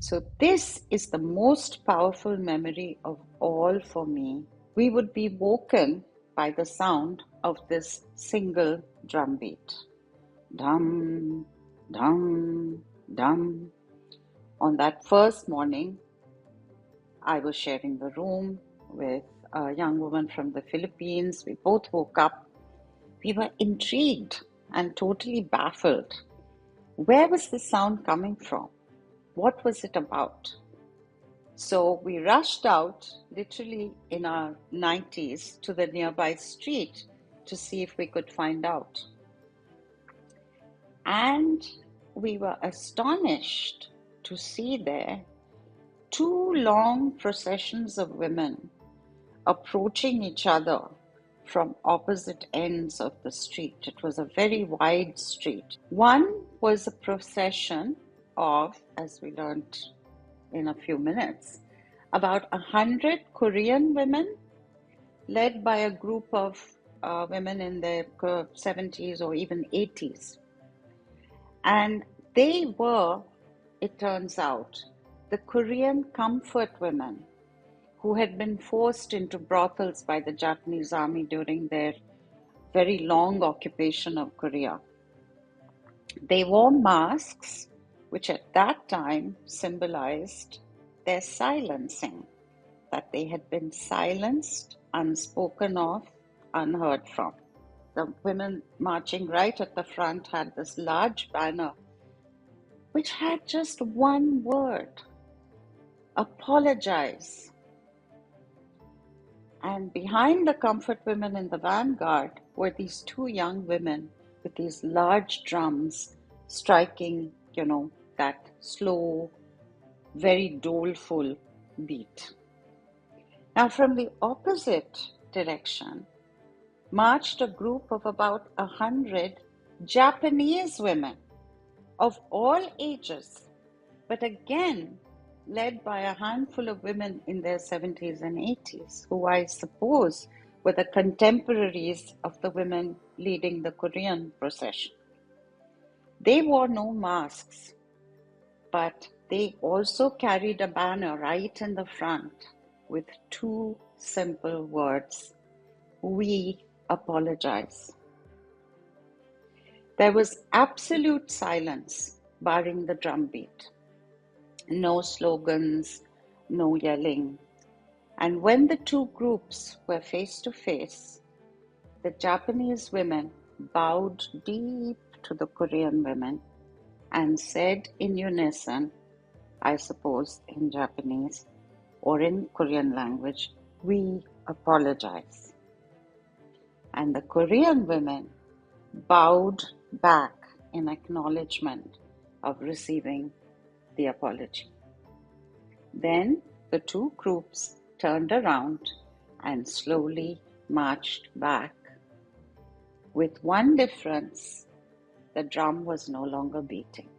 So, this is the most powerful memory of all for me. We would be woken by the sound of this single drum beat. Dum, dum, dum. On that first morning, I was sharing the room with a young woman from the Philippines. We both woke up. We were intrigued and totally baffled. Where was the sound coming from? What was it about? So we rushed out, literally in our 90s, to the nearby street to see if we could find out. And we were astonished to see there two long processions of women approaching each other from opposite ends of the street. It was a very wide street. One was a procession of, as we learned in a few minutes, about 100 Korean women led by a group of women in their 70s or even 80s. And they were, it turns out, the Korean comfort women who had been forced into brothels by the Japanese army during their very long occupation of Korea. They wore masks, which at that time symbolized their silencing, that they had been silenced, unspoken of, unheard from. The women marching right at the front had this large banner which had just one word: apologize. And behind the comfort women in the vanguard were these two young women with these large drums striking, that slow, very doleful beat. Now, from the opposite direction marched a group of about 100 Japanese women of all ages, but again led by a handful of women in their 70s and 80s, who I suppose were the contemporaries of the women leading the Korean procession. They wore no masks, but they also carried a banner right in the front with two simple words: we apologize. There was absolute silence, barring the drum beat. No slogans, no yelling. And when the two groups were face to face, the Japanese women bowed deep to the Korean women and said in unison, I suppose in Japanese or in Korean language, we apologize. And the Korean women bowed back in acknowledgement of receiving the apology. Then the two groups turned around and slowly marched back. With one difference: the drum was no longer beating.